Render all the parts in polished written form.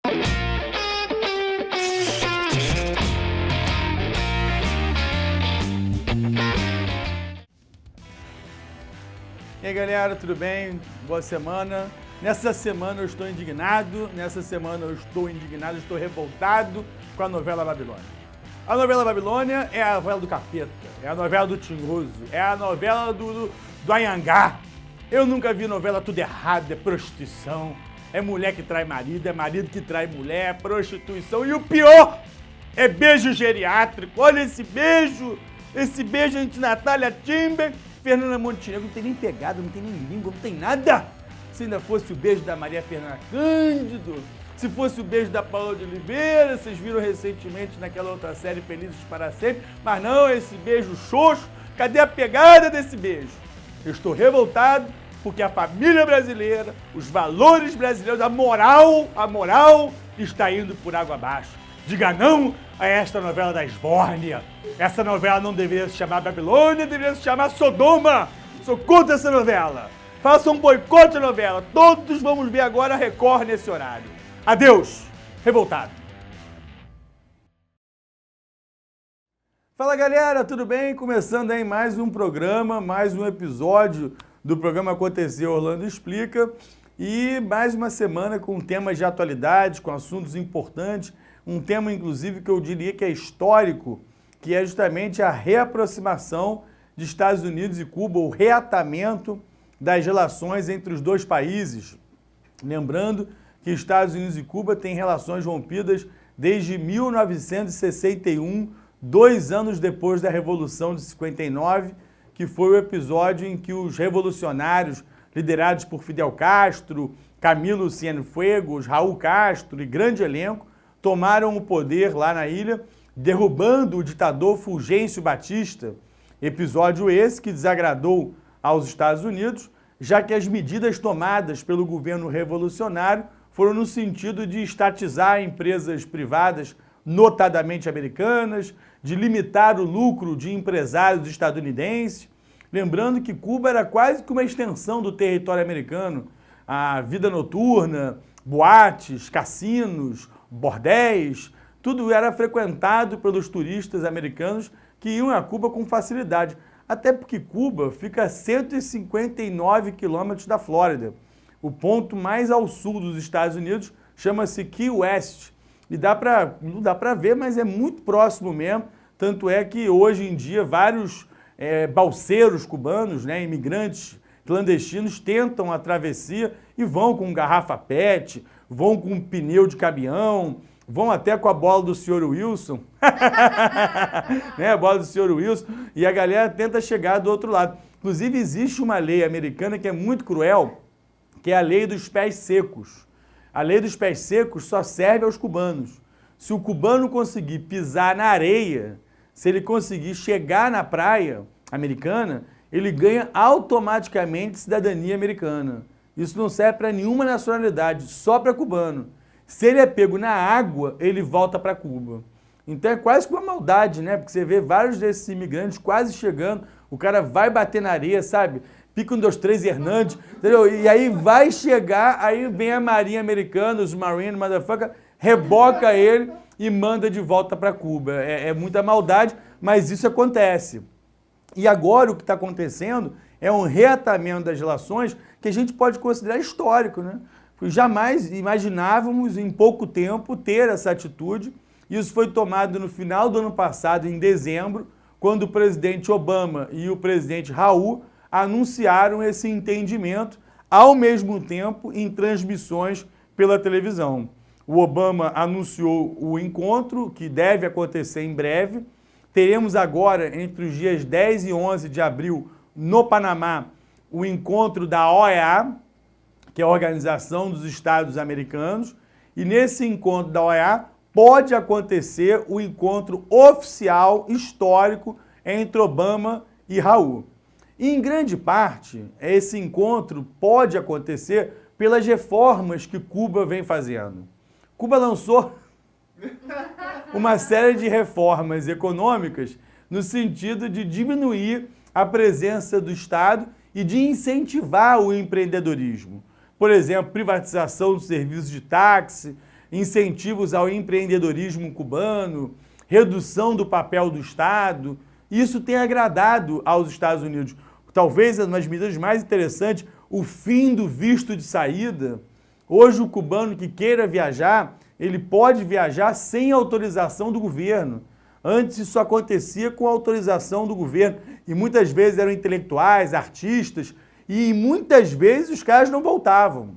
E aí, galera, tudo bem? Boa semana. Nessa semana eu estou indignado, estou revoltado com a novela Babilônia. A novela Babilônia é a novela do capeta, é a novela do tinhoso, é a novela do Anhangá. Eu nunca vi novela tudo errado, é prostituição, é mulher que trai marido, é marido que trai mulher, é prostituição. E o pior é beijo geriátrico. Olha esse beijo entre Natália Timber, Fernanda Montenegro. Não tem nem pegada, não tem nem língua, não tem nada. Se ainda fosse o beijo da Maria Fernanda Cândido, se fosse o beijo da Paola de Oliveira, vocês viram recentemente naquela outra série Felizes para Sempre, mas não, esse beijo xoxo. Cadê a pegada desse beijo? Eu estou revoltado porque a família brasileira, os valores brasileiros, a moral está indo por água abaixo. Diga não a esta novela da esbórnia. Essa novela não deveria se chamar Babilônia, deveria se chamar Sodoma. Sou contra essa novela. Faça um boicote à novela. Todos vamos ver agora a Record nesse horário. Adeus, revoltado. Fala, galera, tudo bem? Começando aí mais um programa, mais um episódio do programa Aconteceu Orlando Explica. E mais uma semana com temas de atualidade, com assuntos importantes. Um tema, inclusive, que eu diria que é histórico, que é justamente a reaproximação de Estados Unidos e Cuba, o reatamento das relações entre os dois países. Lembrando que Estados Unidos e Cuba têm relações rompidas desde 1961, 2 anos depois da Revolução de 59, que foi o episódio em que os revolucionários liderados por Fidel Castro, Camilo Cienfuegos, Raul Castro e grande elenco tomaram o poder lá na ilha, derrubando o ditador Fulgêncio Batista, episódio esse que desagradou aos Estados Unidos, já que as medidas tomadas pelo governo revolucionário foram no sentido de estatizar empresas privadas, notadamente americanas, de limitar o lucro de empresários estadunidenses. Lembrando que Cuba era quase que uma extensão do território americano. A vida noturna, boates, cassinos, bordéis, tudo era frequentado pelos turistas americanos que iam a Cuba com facilidade. Até porque Cuba fica a 159 quilômetros da Flórida. O ponto mais ao sul dos Estados Unidos chama-se Key West. E não dá para ver, mas é muito próximo mesmo. Tanto é que hoje em dia vários balseiros cubanos, imigrantes clandestinos, tentam a travessia e vão com garrafa PET, vão com pneu de caminhão, vão até com a bola do Sr. Wilson, a bola do Sr. Wilson, e a galera tenta chegar do outro lado. Inclusive, existe uma lei americana que é muito cruel, que é a lei dos pés secos. A lei dos pés secos só serve aos cubanos. Se o cubano conseguir pisar na areia, se ele conseguir chegar na praia americana, ele ganha automaticamente cidadania americana. Isso não serve para nenhuma nacionalidade, só para cubano. Se ele é pego na água, ele volta para Cuba. Então é quase que uma maldade, Porque você vê vários desses imigrantes quase chegando, o cara vai bater na areia, sabe? Pica 1, 2, 3 Hernandes, entendeu? E aí vai chegar, aí vem a Marinha Americana, os Marine, motherfucker, reboca ele e manda de volta para Cuba. É muita maldade, mas isso acontece. E agora o que está acontecendo é um reatamento das relações que a gente pode considerar histórico, Porque jamais imaginávamos em pouco tempo ter essa atitude. Isso foi tomado no final do ano passado, em dezembro, quando o presidente Obama e o presidente Raul anunciaram esse entendimento, ao mesmo tempo em transmissões pela televisão. O Obama anunciou o encontro, que deve acontecer em breve. Teremos agora, entre os dias 10 e 11 de abril, no Panamá, o encontro da OEA, que é a Organização dos Estados Americanos, e nesse encontro da OEA pode acontecer o encontro oficial, histórico, entre Obama e Raul. E, em grande parte, esse encontro pode acontecer pelas reformas que Cuba vem fazendo. Cuba lançou uma série de reformas econômicas no sentido de diminuir a presença do Estado e de incentivar o empreendedorismo. Por exemplo, privatização dos serviços de táxi, incentivos ao empreendedorismo cubano, redução do papel do Estado. Isso tem agradado aos Estados Unidos. Talvez uma das medidas mais interessantes, o fim do visto de saída. Hoje o cubano que queira viajar, ele pode viajar sem autorização do governo. Antes isso acontecia com autorização do governo e muitas vezes eram intelectuais, artistas e muitas vezes os caras não voltavam.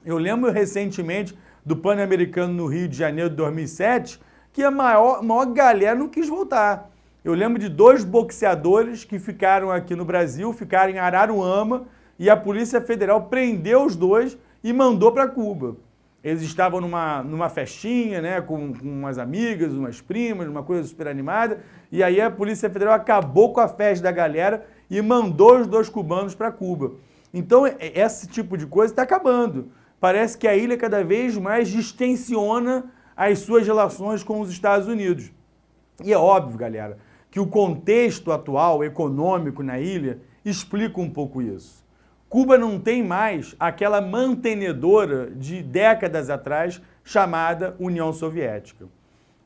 Eu lembro recentemente do Pan-Americano no Rio de Janeiro de 2007 que a maior galera não quis voltar. Eu lembro de 2 boxeadores que ficaram aqui no Brasil, ficaram em Araruama e a Polícia Federal prendeu os 2 e mandou para Cuba. Eles estavam numa festinha, né, com umas amigas, umas primas, uma coisa super animada, e aí a Polícia Federal acabou com a festa da galera e mandou os 2 cubanos para Cuba. Então, esse tipo de coisa está acabando. Parece que a ilha cada vez mais distensiona as suas relações com os Estados Unidos. E é óbvio, galera, que o contexto atual econômico na ilha explica um pouco isso. Cuba não tem mais aquela mantenedora de décadas atrás chamada União Soviética.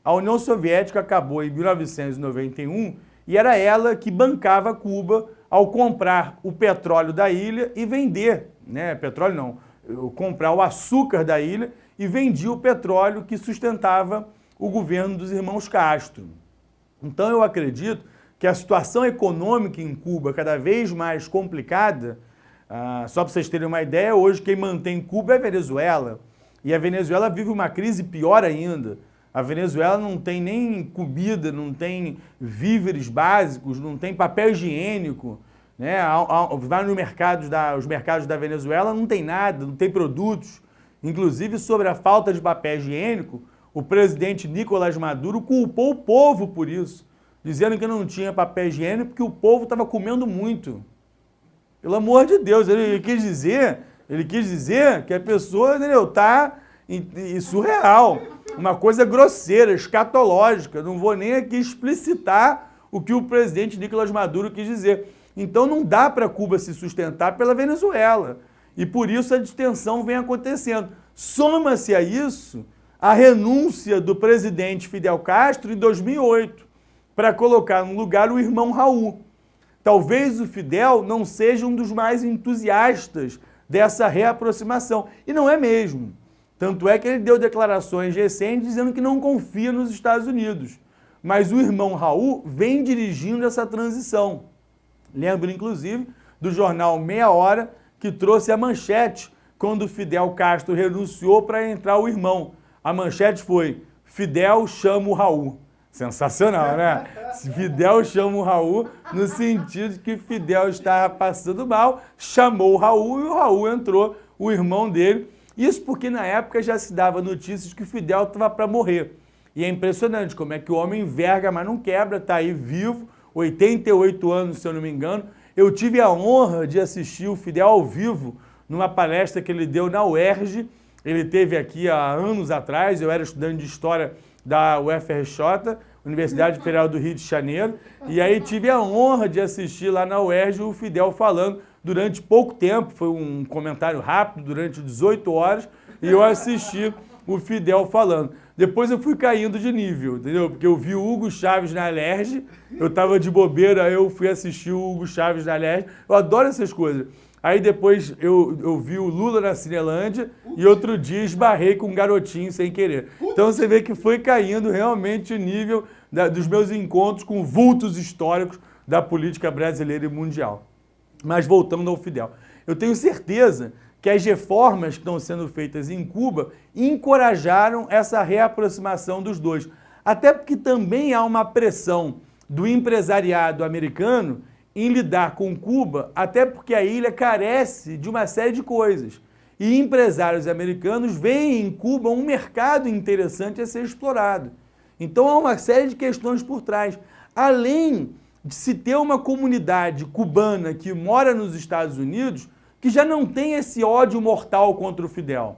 A União Soviética acabou em 1991 e era ela que bancava Cuba ao comprar o petróleo da ilha e vender, né? Petróleo não, comprar o açúcar da ilha e vendia o petróleo que sustentava o governo dos irmãos Castro. Então eu acredito que a situação econômica em Cuba cada vez mais complicada. Só para vocês terem uma ideia, hoje quem mantém Cuba é a Venezuela. E a Venezuela vive uma crise pior ainda. A Venezuela não tem nem comida, não tem víveres básicos, não tem papel higiênico. Né? Vai nos mercados os mercados da Venezuela, não tem nada, não tem produtos. Inclusive, sobre a falta de papel higiênico, o presidente Nicolás Maduro culpou o povo por isso, dizendo que não tinha papel higiênico porque o povo estava comendo muito. Pelo amor de Deus, ele quis dizer que a pessoa está surreal, uma coisa grosseira, escatológica. Não vou nem aqui explicitar o que o presidente Nicolás Maduro quis dizer. Então não dá para Cuba se sustentar pela Venezuela. E por isso a distensão vem acontecendo. Soma-se a isso a renúncia do presidente Fidel Castro em 2008 para colocar no lugar o irmão Raul. Talvez o Fidel não seja um dos mais entusiastas dessa reaproximação. E não é mesmo. Tanto é que ele deu declarações recentes dizendo que não confia nos Estados Unidos. Mas o irmão Raul vem dirigindo essa transição. Lembro, inclusive, do jornal Meia Hora, que trouxe a manchete quando Fidel Castro renunciou para entrar o irmão. A manchete foi: Fidel chama o Raul. Sensacional, né? Fidel chama o Raul no sentido de que Fidel estava passando mal, chamou o Raul e o Raul entrou, o irmão dele. Isso porque na época já se dava notícias que Fidel estava para morrer. E é impressionante como é que o homem enverga, mas não quebra, está aí vivo, 88 anos, se eu não me engano. Eu tive a honra de assistir o Fidel ao vivo numa palestra que ele deu na UERJ. Ele teve aqui há anos atrás, eu era estudante de História da UFRJ, Universidade Federal do Rio de Janeiro, e aí tive a honra de assistir lá na UERJ o Fidel falando durante pouco tempo, foi um comentário rápido, durante 18 horas, e eu assisti o Fidel falando. Depois eu fui caindo de nível, entendeu? Porque eu vi o Hugo Chávez na Alerj, eu estava de bobeira, eu fui assistir o Hugo Chávez na Alerj, eu adoro essas coisas. Aí depois eu vi o Lula na Cinelândia e outro dia esbarrei com um garotinho sem querer. Então você vê que foi caindo realmente o nível dos meus encontros com vultos históricos da política brasileira e mundial. Mas voltando ao Fidel, eu tenho certeza que as reformas que estão sendo feitas em Cuba encorajaram essa reaproximação dos dois. Até porque também há uma pressão do empresariado americano em lidar com Cuba, até porque a ilha carece de uma série de coisas. E empresários americanos veem em Cuba um mercado interessante a ser explorado. Então há uma série de questões por trás. Além de se ter uma comunidade cubana que mora nos Estados Unidos, que já não tem esse ódio mortal contra o Fidel.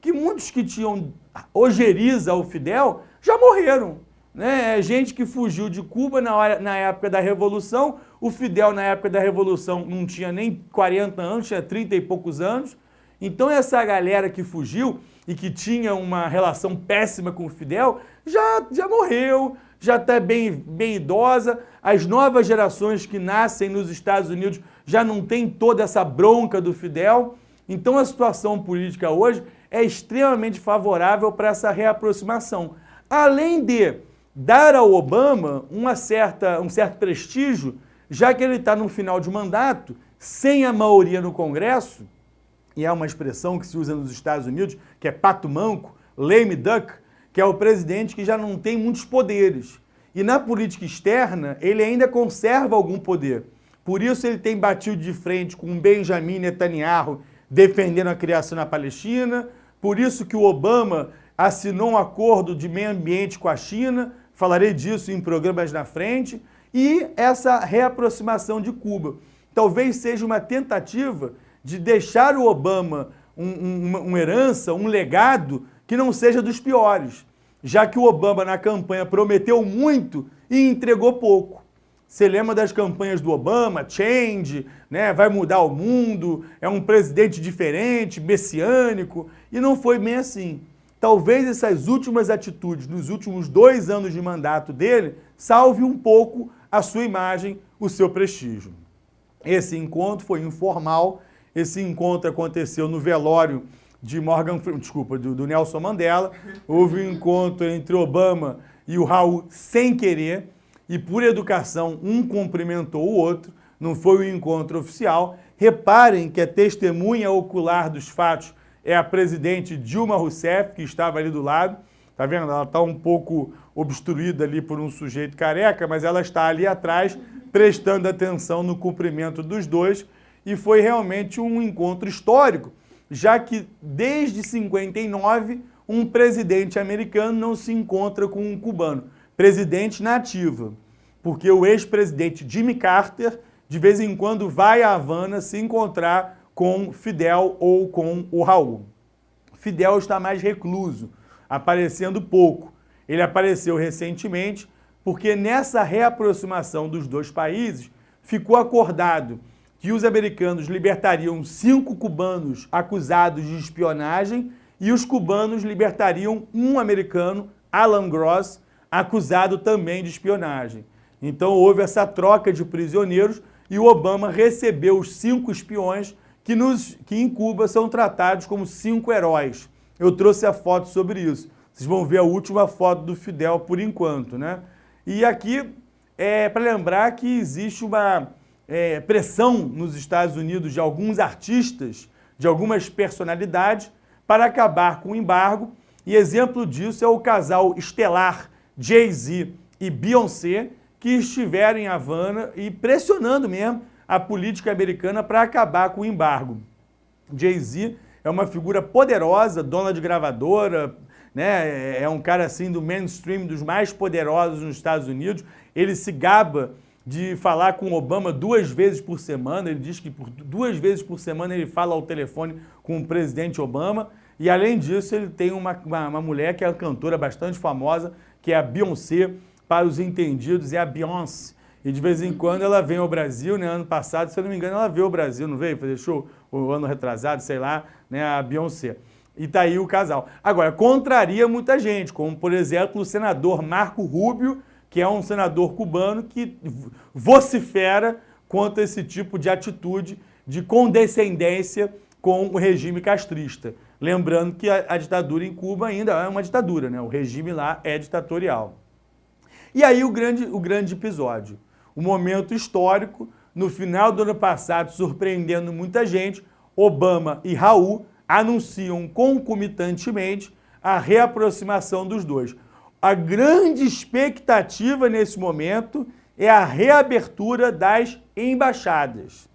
Que muitos que tinham ojeriza ao Fidel já morreram. Né? Gente que fugiu de Cuba na época da Revolução. O Fidel, na época da Revolução, não tinha nem 40 anos, tinha 30 e poucos anos. Então, essa galera que fugiu, e que tinha uma relação péssima com o Fidel, já morreu, já está bem idosa. As novas gerações que nascem nos Estados Unidos já não têm toda essa bronca do Fidel. Então a situação política hoje é extremamente favorável para essa reaproximação. Além de dar ao Obama um certo prestígio, já que ele está no final de mandato, sem a maioria no Congresso, e é uma expressão que se usa nos Estados Unidos, que é pato manco, lame duck, que é o presidente que já não tem muitos poderes. E na política externa, ele ainda conserva algum poder. Por isso ele tem batido de frente com Benjamin Netanyahu, defendendo a criação na Palestina. Por isso que o Obama assinou um acordo de meio ambiente com a China, falarei disso em programas na frente, e essa reaproximação de Cuba. Talvez seja uma tentativa de deixar o Obama uma herança, um legado que não seja dos piores, já que o Obama na campanha prometeu muito e entregou pouco. Você lembra das campanhas do Obama, Change, né? Vai mudar o mundo, é um presidente diferente, messiânico, e não foi bem assim. Talvez essas últimas atitudes, nos últimos 2 anos de mandato dele, salve um pouco a sua imagem, o seu prestígio. Esse encontro foi informal, esse encontro aconteceu no velório de do Nelson Mandela. Houve um encontro entre Obama e o Raul sem querer, e por educação um cumprimentou o outro, não foi um encontro oficial. Reparem que a testemunha ocular dos fatos é a presidente Dilma Rousseff, que estava ali do lado. Tá vendo? Ela está um pouco obstruída ali por um sujeito careca, mas ela está ali atrás, prestando atenção no cumprimento dos dois, e foi realmente um encontro histórico, já que desde 59 um presidente americano não se encontra com um cubano, presidente na ativa, porque o ex-presidente Jimmy Carter de vez em quando vai a Havana se encontrar com Fidel ou com o Raul. Fidel está mais recluso, aparecendo pouco. Ele apareceu recentemente porque nessa reaproximação dos dois países ficou acordado que os americanos libertariam 5 cubanos acusados de espionagem e os cubanos libertariam um americano, Alan Gross, acusado também de espionagem. Então houve essa troca de prisioneiros e o Obama recebeu os 5 espiões que em Cuba são tratados como 5 heróis. Eu trouxe a foto sobre isso. Vocês vão ver a última foto do Fidel por enquanto, né? E aqui é para lembrar que existe uma pressão nos Estados Unidos de alguns artistas, de algumas personalidades, para acabar com o embargo. E exemplo disso é o casal estelar Jay-Z e Beyoncé, que estiveram em Havana e pressionando mesmo a política americana para acabar com o embargo. Jay-Z é uma figura poderosa, dona de gravadora, né? É um cara assim do mainstream, dos mais poderosos nos Estados Unidos. Ele se gaba de falar com o Obama 2 vezes por semana. Ele diz que 2 vezes por semana ele fala ao telefone com o presidente Obama. E além disso, ele tem uma mulher que é uma cantora bastante famosa, que é a Beyoncé, para os entendidos, é a Beyoncé. E de vez em quando ela vem ao Brasil, né? Ano passado, se eu não me engano, ela veio ao Brasil, não veio fazer show? O ano retrasado, sei lá, né? A Beyoncé. E tá aí o casal. Agora, contraria muita gente, como, por exemplo, o senador Marco Rubio, que é um senador cubano que vocifera contra esse tipo de atitude de condescendência com o regime castrista. Lembrando que a ditadura em Cuba ainda é uma ditadura, né? O regime lá é ditatorial. E aí o grande episódio, o momento histórico, no final do ano passado, surpreendendo muita gente, Obama e Raul anunciam concomitantemente a reaproximação dos dois. A grande expectativa nesse momento é a reabertura das embaixadas.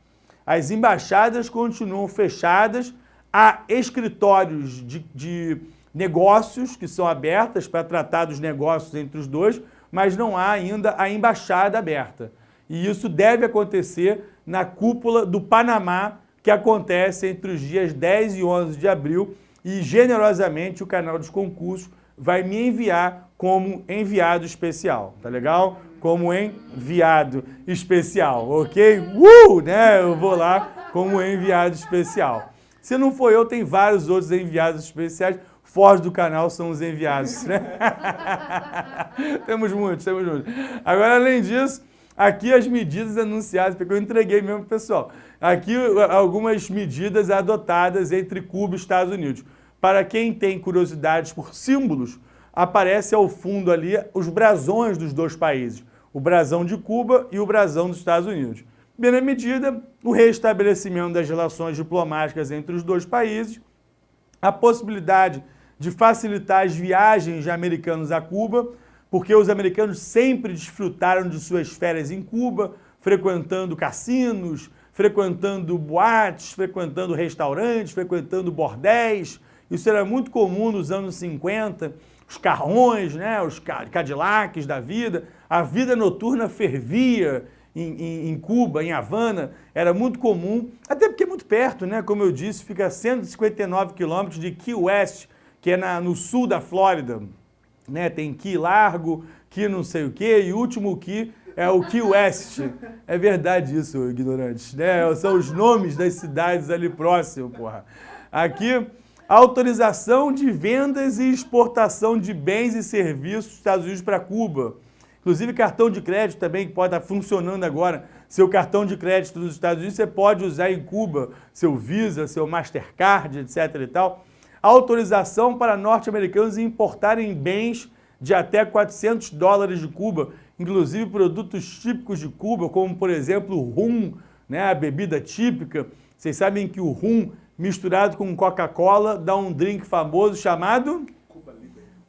As embaixadas continuam fechadas, há escritórios de negócios que são abertas para tratar dos negócios entre os dois, mas não há ainda a embaixada aberta. E isso deve acontecer na cúpula do Panamá, que acontece entre os dias 10 e 11 de abril, e generosamente o canal dos concursos vai me enviar como enviado especial, tá legal? Como enviado especial, ok? Né? Eu vou lá como enviado especial. Se não for eu, tem vários outros enviados especiais. Foz do canal são os enviados. Né? Temos muitos, temos muitos. Agora, além disso, aqui as medidas anunciadas, porque eu entreguei mesmo pro pessoal. Aqui algumas medidas adotadas entre Cuba e Estados Unidos. Para quem tem curiosidades por símbolos, aparece ao fundo ali os brasões dos dois países. O brasão de Cuba e o brasão dos Estados Unidos. Primeira medida, o restabelecimento das relações diplomáticas entre os dois países, a possibilidade de facilitar as viagens de americanos a Cuba, porque os americanos sempre desfrutaram de suas férias em Cuba, frequentando cassinos, frequentando boates, frequentando restaurantes, frequentando bordéis. Isso era muito comum nos anos 50, os carrões, né, os Cadillacs da vida. A vida noturna fervia em Cuba, em Havana, era muito comum, até porque é muito perto, né? Como eu disse, fica a 159 quilômetros de Key West, que é no sul da Flórida. Né? Tem Key Largo, Key não sei o quê, e o último Key é o Key West. É verdade isso, ignorantes. Né? São os nomes das cidades ali próximo, porra. Aqui, autorização de vendas e exportação de bens e serviços dos Estados Unidos para Cuba. Inclusive cartão de crédito também, que pode estar funcionando agora. Seu cartão de crédito dos Estados Unidos você pode usar em Cuba, seu Visa, seu Mastercard, etc. e tal. Autorização para norte-americanos importarem bens de até $400 de Cuba, inclusive produtos típicos de Cuba, como, por exemplo, o rum, né, a bebida típica. Vocês sabem que o rum misturado com Coca-Cola dá um drink famoso chamado...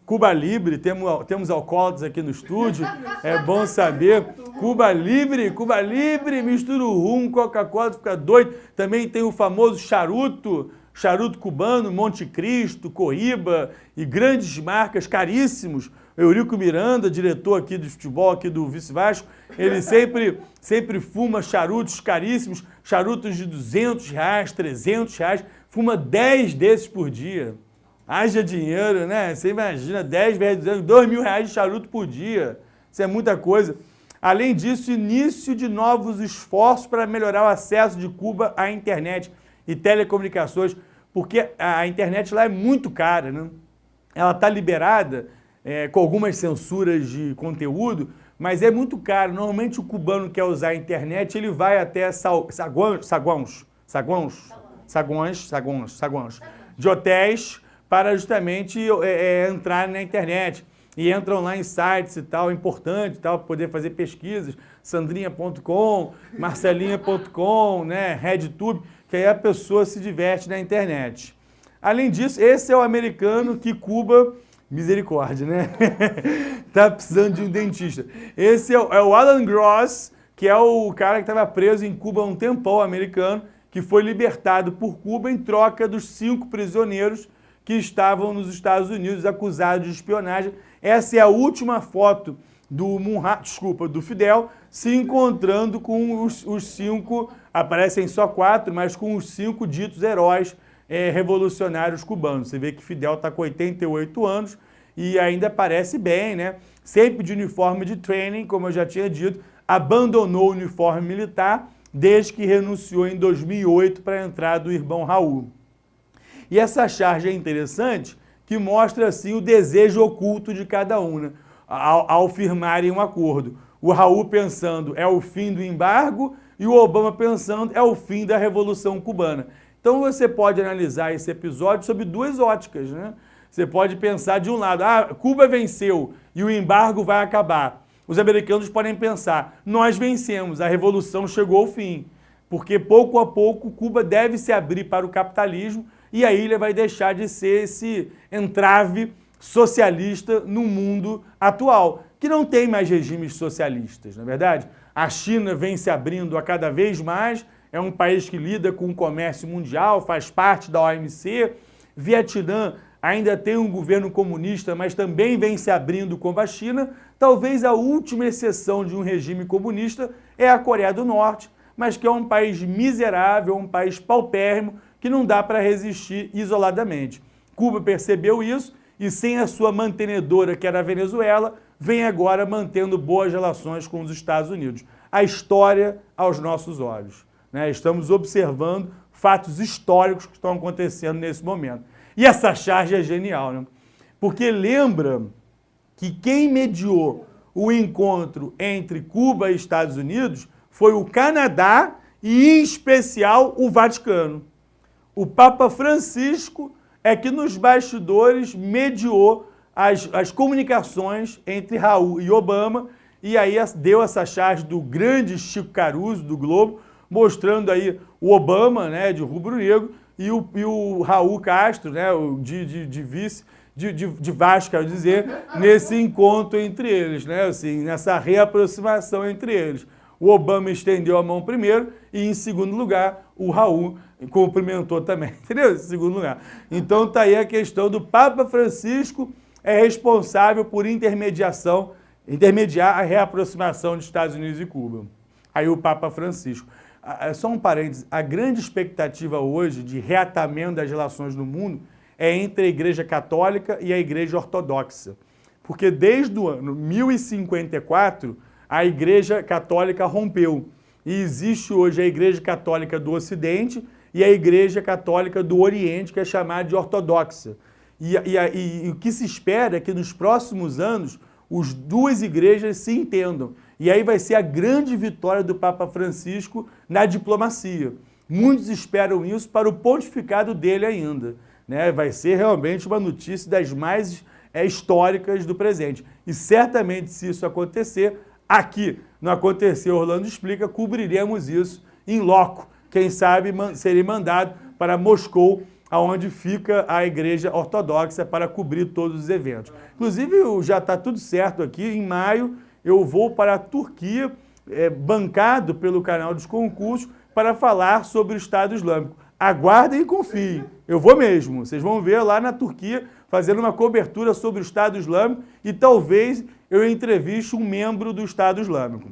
Cuba Libre, temos alcoólatras aqui no estúdio, é bom saber. Cuba Libre, mistura o rum, Coca-Cola, fica doido. Também tem o famoso charuto cubano, Monte Cristo, Coíba e grandes marcas caríssimos. Eurico Miranda, diretor aqui de futebol, aqui do Vice Vasco, ele sempre fuma charutos caríssimos, charutos de R$200, R$300, fuma 10 desses por dia. Haja dinheiro, né? Você imagina, 10 vezes 200, R$2.000 de charuto por dia. Isso é muita coisa. Além disso, início de novos esforços para melhorar o acesso de Cuba à internet e telecomunicações, porque a internet lá é muito cara, né? Ela está liberada com algumas censuras de conteúdo, mas é muito caro. Normalmente o cubano quer usar a internet, ele vai até saguões de hotéis, para justamente entrar na internet. E entram lá em sites e tal, importante e tal, para poder fazer pesquisas, sandrinha.com, marcelinha.com, né, RedTube, que aí a pessoa se diverte na internet. Além disso, esse é o americano que Cuba, misericórdia, né? Tá precisando de um dentista. Esse é o Alan Gross, que é o cara que estava preso em Cuba há um tempão, americano, que foi libertado por Cuba em troca dos 5 prisioneiros que estavam nos Estados Unidos acusados de espionagem. Essa é a última foto do Fidel se encontrando com os 5, aparecem só 4, mas com os 5 ditos heróis revolucionários cubanos. Você vê que Fidel está com 88 anos e ainda parece bem, né? Sempre de uniforme de training, como eu já tinha dito, abandonou o uniforme militar desde que renunciou em 2008 para a entrada do irmão Raul. E essa charge é interessante, que mostra assim o desejo oculto de cada um, né? Ao firmarem um acordo. O Raul pensando é o fim do embargo e o Obama pensando é o fim da Revolução Cubana. Então você pode analisar esse episódio sob 2 óticas, né? Você pode pensar de um lado, Cuba venceu e o embargo vai acabar. Os americanos podem pensar, nós vencemos, a Revolução chegou ao fim. Porque pouco a pouco Cuba deve se abrir para o capitalismo e a ilha vai deixar de ser esse entrave socialista no mundo atual, que não tem mais regimes socialistas, não é verdade? A China vem se abrindo a cada vez mais, é um país que lida com o comércio mundial, faz parte da OMC. Vietnã ainda tem um governo comunista, mas também vem se abrindo com a China. Talvez a última exceção de um regime comunista é a Coreia do Norte, mas que é um país miserável, um país paupérrimo, que não dá para resistir isoladamente. Cuba percebeu isso e sem a sua mantenedora, que era a Venezuela, vem agora mantendo boas relações com os Estados Unidos. A história aos nossos olhos, né? Estamos observando fatos históricos que estão acontecendo nesse momento. E essa charge é genial, né? Porque lembra que quem mediou o encontro entre Cuba e Estados Unidos foi o Canadá e, em especial, o Vaticano. O Papa Francisco é que nos bastidores mediou as comunicações entre Raul e Obama, e aí deu essa charge do grande Chico Caruso, do Globo, mostrando aí o Obama, né, de rubro-negro, e o Raul Castro, né, de vice, de Vasco, quero dizer, nesse encontro entre eles, né, assim, nessa reaproximação entre eles. O Obama estendeu a mão primeiro e, em segundo lugar, o Raul cumprimentou também, entendeu? Em segundo lugar. Então está aí a questão do Papa Francisco é responsável por intermediar a reaproximação dos Estados Unidos e Cuba. Aí o Papa Francisco. Só um parênteses, a grande expectativa hoje de reatamento das relações no mundo é entre a Igreja Católica e a Igreja Ortodoxa. Porque desde o ano 1054, a Igreja Católica rompeu. E existe hoje a Igreja Católica do Ocidente e a Igreja Católica do Oriente, que é chamada de Ortodoxa. E o que se espera é que nos próximos anos as duas igrejas se entendam. E aí vai ser a grande vitória do Papa Francisco na diplomacia. Muitos esperam isso para o pontificado dele ainda, né? Vai ser realmente uma notícia das mais históricas do presente. E certamente, se isso acontecer, aqui no Acontecer Orlando Explica, cobriremos isso em loco. Quem sabe serei mandado para Moscou, aonde fica a Igreja Ortodoxa, para cobrir todos os eventos. Inclusive, já está tudo certo aqui, em maio eu vou para a Turquia, bancado pelo canal dos concursos, para falar sobre o Estado Islâmico. Aguardem e confiem, eu vou mesmo. Vocês vão ver lá na Turquia, fazendo uma cobertura sobre o Estado Islâmico e talvez eu entreviste um membro do Estado Islâmico.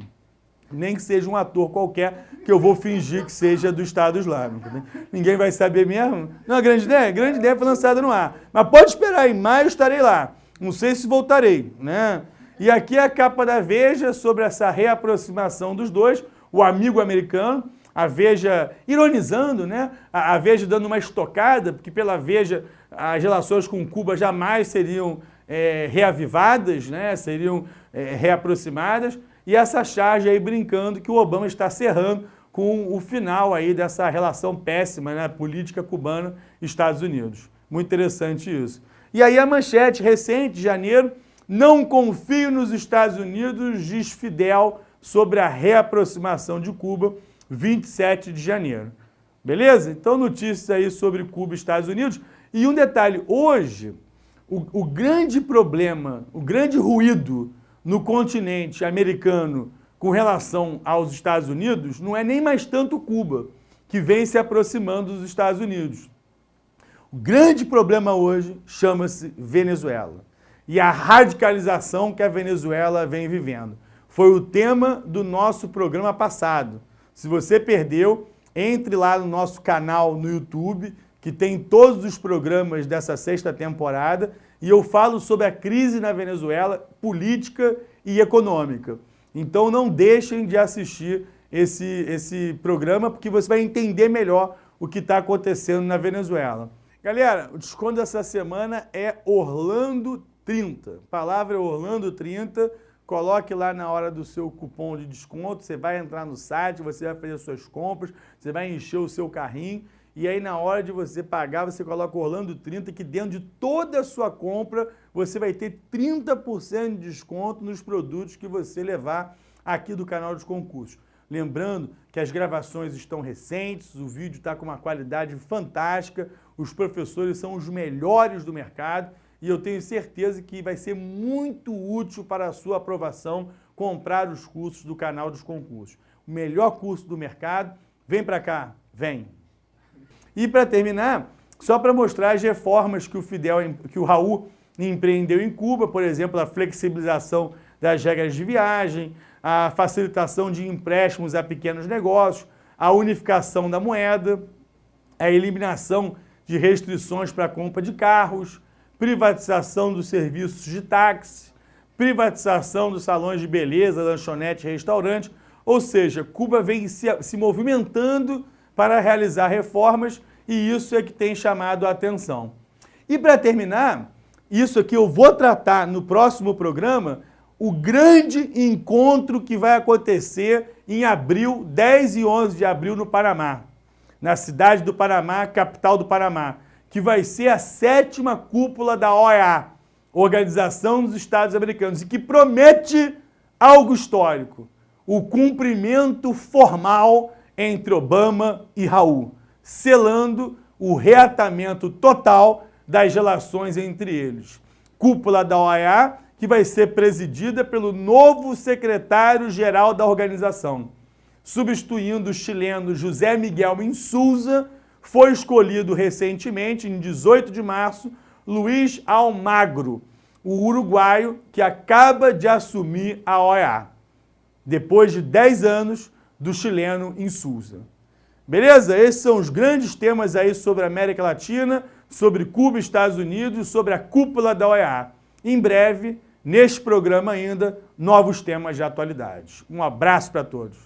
Nem que seja um ator qualquer, que eu vou fingir que seja do Estado Islâmico. Né? Ninguém vai saber mesmo. Não, a grande ideia foi lançada no ar. Mas pode esperar, em maio estarei lá. Não sei se voltarei, né? E aqui é a capa da Veja sobre essa reaproximação dos dois, o amigo americano, a Veja ironizando, né? A Veja dando uma estocada, porque pela Veja as relações com Cuba jamais seriam reavivadas, né? Seriam reaproximadas. E essa charge aí brincando que o Obama está cerrando com o final aí dessa relação péssima, né, política cubana-Estados Unidos. Muito interessante isso. E aí a manchete recente, de janeiro, não confio nos Estados Unidos, diz Fidel sobre a reaproximação de Cuba, 27 de janeiro. Beleza? Então notícias aí sobre Cuba e Estados Unidos. E um detalhe, hoje, o grande problema, o grande ruído no continente americano com relação aos Estados Unidos não é nem mais tanto Cuba, que vem se aproximando dos Estados Unidos. O grande problema hoje chama-se Venezuela e a radicalização que a Venezuela vem vivendo. Foi o tema do nosso programa passado. Se você perdeu, entre lá no nosso canal no YouTube, que tem todos os programas dessa sexta temporada, e eu falo sobre a crise na Venezuela, política e econômica. Então não deixem de assistir esse programa, porque você vai entender melhor o que está acontecendo na Venezuela. Galera, o desconto dessa semana é Orlando 30. A palavra é Orlando 30. Coloque lá na hora do seu cupom de desconto, você vai entrar no site, você vai fazer suas compras, você vai encher o seu carrinho, e aí na hora de você pagar, você coloca Orlando 30, que dentro de toda a sua compra, você vai ter 30% de desconto nos produtos que você levar aqui do canal dos concursos. Lembrando que as gravações estão recentes, o vídeo está com uma qualidade fantástica, os professores são os melhores do mercado, e eu tenho certeza que vai ser muito útil para a sua aprovação comprar os cursos do canal dos concursos. O melhor curso do mercado, vem para cá, vem! E para terminar, só para mostrar as reformas que o Raul empreendeu em Cuba, por exemplo, a flexibilização das regras de viagem, a facilitação de empréstimos a pequenos negócios, a unificação da moeda, a eliminação de restrições para a compra de carros, privatização dos serviços de táxi, privatização dos salões de beleza, lanchonete e restaurante. Ou seja, Cuba vem se movimentando para realizar reformas e isso é que tem chamado a atenção. E para terminar, isso aqui eu vou tratar no próximo programa, o grande encontro que vai acontecer em abril, 10 e 11 de abril no Panamá, na cidade do Panamá, capital do Panamá, que vai ser a 7ª cúpula da OEA, Organização dos Estados Americanos, e que promete algo histórico, o cumprimento formal entre Obama e Raul, selando o reatamento total das relações entre eles. Cúpula da OEA, que vai ser presidida pelo novo secretário-geral da organização. Substituindo o chileno José Miguel Insulza, foi escolhido recentemente, em 18 de março, Luiz Almagro, o uruguaio que acaba de assumir a OEA, depois de 10 anos do chileno Insulza. Beleza? Esses são os grandes temas aí sobre a América Latina, sobre Cuba e Estados Unidos, sobre a cúpula da OEA. Em breve, neste programa ainda, novos temas de atualidade. Um abraço para todos.